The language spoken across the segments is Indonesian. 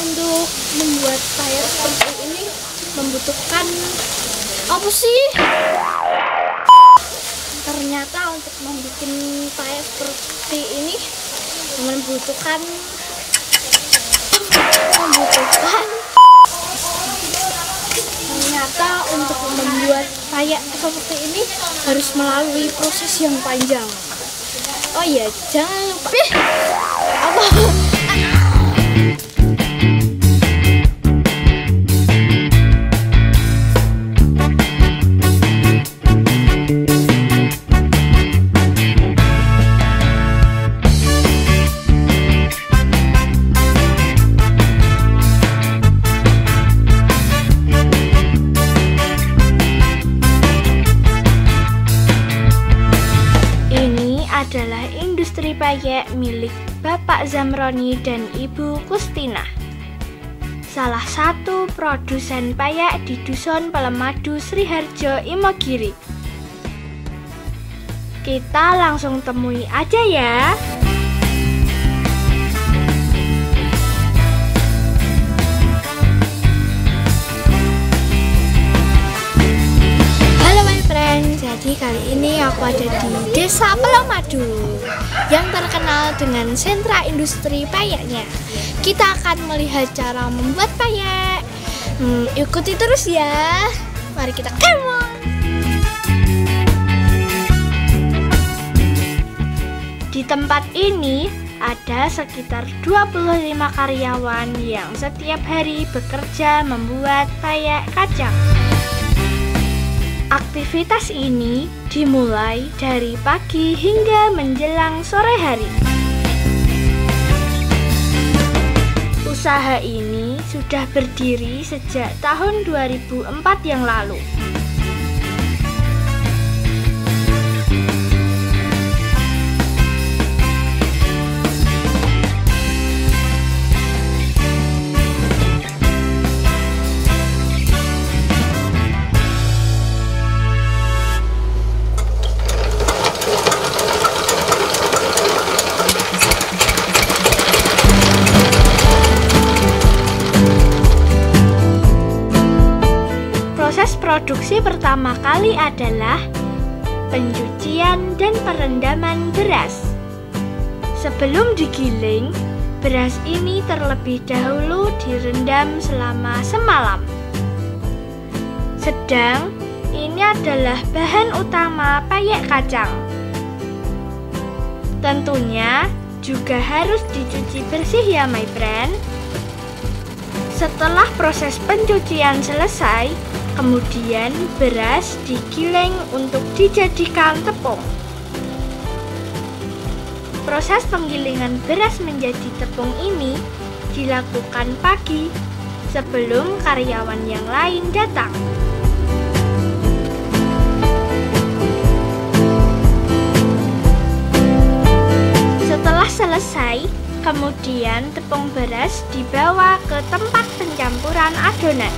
untuk membuat payet seperti ini membutuhkan apa sih? Ternyata untuk membuat payet seperti ini membutuhkan ternyata untuk membuat payet seperti ini harus melalui proses yang panjang. Oh iya, jangan lupa apa? Adalah industri payek milik Bapak Zamroni dan Ibu Kustinah, salah satu produsen payek di Dusun Pelemadu Sriharjo, Imogiri. Kita langsung temui aja ya. Jadi kali ini aku ada di Desa Pelemadu yang terkenal dengan sentra industri payeknya. Kita akan melihat cara membuat payek. Ikuti terus ya. Mari kita come on. Di tempat ini ada sekitar 25 karyawan yang setiap hari bekerja membuat payek kacang. Aktivitas ini dimulai dari pagi hingga menjelang sore hari. Usaha ini sudah berdiri sejak tahun 2004 yang lalu. Proses produksi pertama kali adalah pencucian dan perendaman beras. Sebelum digiling, beras ini terlebih dahulu direndam selama semalam. Sedang ini adalah bahan utama payek kacang. Tentunya juga harus dicuci bersih ya my friend. Setelah proses pencucian selesai, kemudian beras digiling untuk dijadikan tepung. Proses penggilingan beras menjadi tepung ini dilakukan pagi sebelum karyawan yang lain datang. Setelah selesai, kemudian tepung beras dibawa ke tempat pencampuran adonan.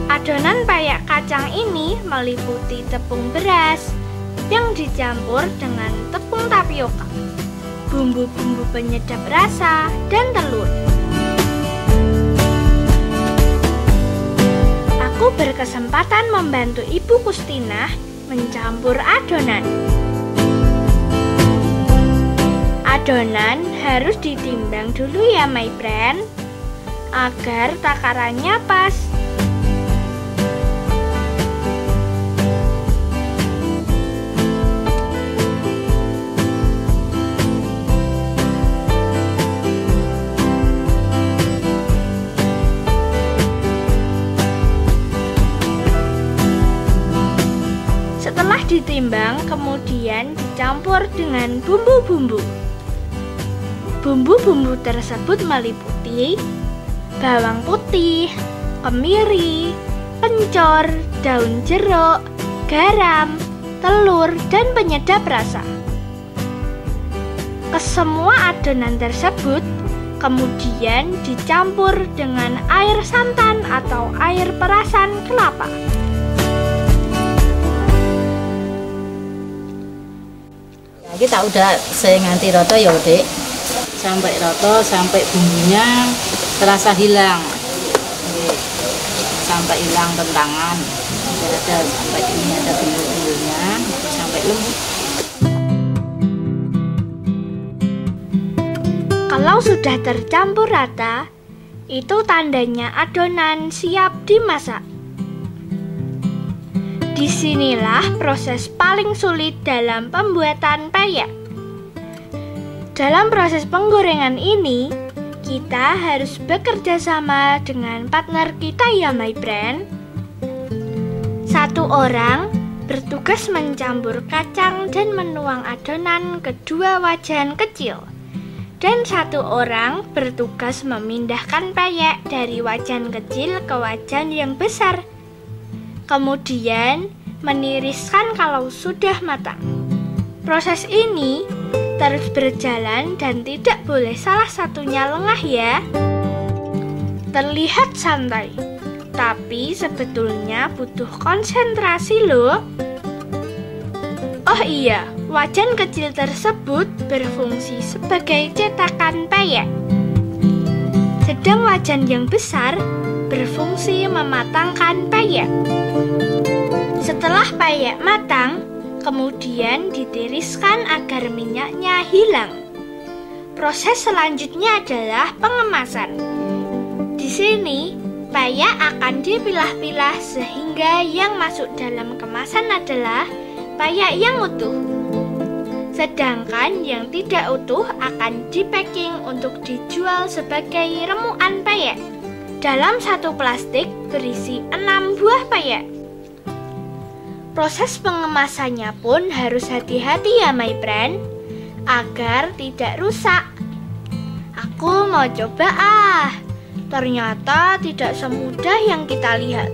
Adonan payek kacang ini meliputi tepung beras yang dicampur dengan tepung tapioka, bumbu-bumbu penyedap rasa, dan telur. Aku berkesempatan membantu Ibu Kustinah mencampur adonan. Adonan harus ditimbang dulu ya my friend, agar takarannya pas. Setelah ditimbang, kemudian dicampur dengan bumbu-bumbu. Bumbu-bumbu tersebut meliputi bawang putih, kemiri, pencor, daun jeruk, garam, telur, dan penyedap rasa. Kesemua adonan tersebut kemudian dicampur dengan air santan atau air perasan kelapa. Kita udah nganti roto ya Dek, sampai roto, sampai bumbunya terasa hilang, sampai hilang kentangan, ada sampai ini ada bumbu-bumbunya, sampai lembut. Kalau sudah tercampur rata, itu tandanya adonan siap dimasak. Disinilah proses paling sulit dalam pembuatan peyek. Dalam proses penggorengan ini, kita harus bekerja sama dengan partner kita ya my friend. Satu orang bertugas mencampur kacang dan menuang adonan ke 2 wajan kecil. Dan satu orang bertugas memindahkan peyek dari wajan kecil ke wajan yang besar. Kemudian meniriskan kalau sudah matang. Proses ini terus berjalan dan tidak boleh salah satunya lengah ya. Terlihat santai, tapi sebetulnya butuh konsentrasi loh. Oh iya, wajan kecil tersebut berfungsi sebagai cetakan peyek. Sedang wajan yang besar berfungsi mematangkan peyek. Setelah peyek matang, kemudian ditiriskan agar minyaknya hilang. Proses selanjutnya adalah pengemasan. Di sini, peyek akan dipilah-pilah sehingga yang masuk dalam kemasan adalah peyek yang utuh. Sedangkan yang tidak utuh akan dipacking untuk dijual sebagai remukan peyek. Dalam satu plastik berisi 6 buah peyek. Proses pengemasannya pun harus hati-hati ya my friend, agar tidak rusak. Aku mau coba ternyata tidak semudah yang kita lihat.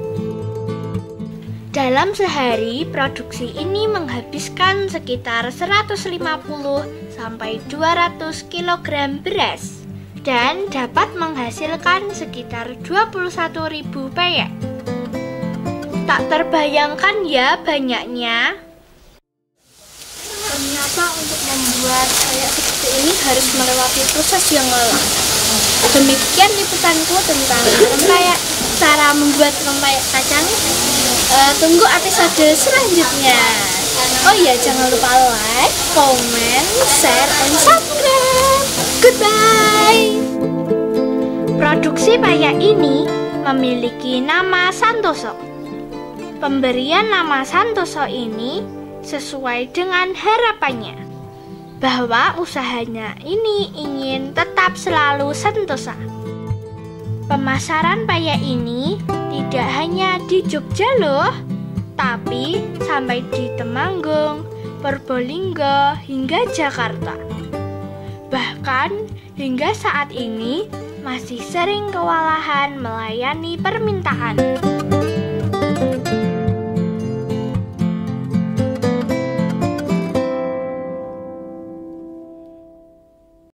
Dalam sehari, produksi ini menghabiskan sekitar 150 sampai 200 kg beras dan dapat menghasilkan sekitar 21.000 peyek. Tak terbayangkan ya banyaknya. Ternyata untuk membuat peyek seperti ini harus melewati proses yang lelah. Demikian liputanku tentang rempeyek, cara membuat rempeyek kacang. Tunggu episode selanjutnya. Oh iya, jangan lupa like, comment, share, and subscribe. Goodbye. Produksi peyek ini memiliki nama Santoso. Pemberian nama Santoso ini sesuai dengan harapannya bahwa usahanya ini ingin tetap selalu sentosa. Pemasaran peyek ini tidak hanya di Jogja loh, tapi sampai di Temanggung, Probolinggo, hingga Jakarta. Bahkan hingga saat ini masih sering kewalahan melayani permintaan.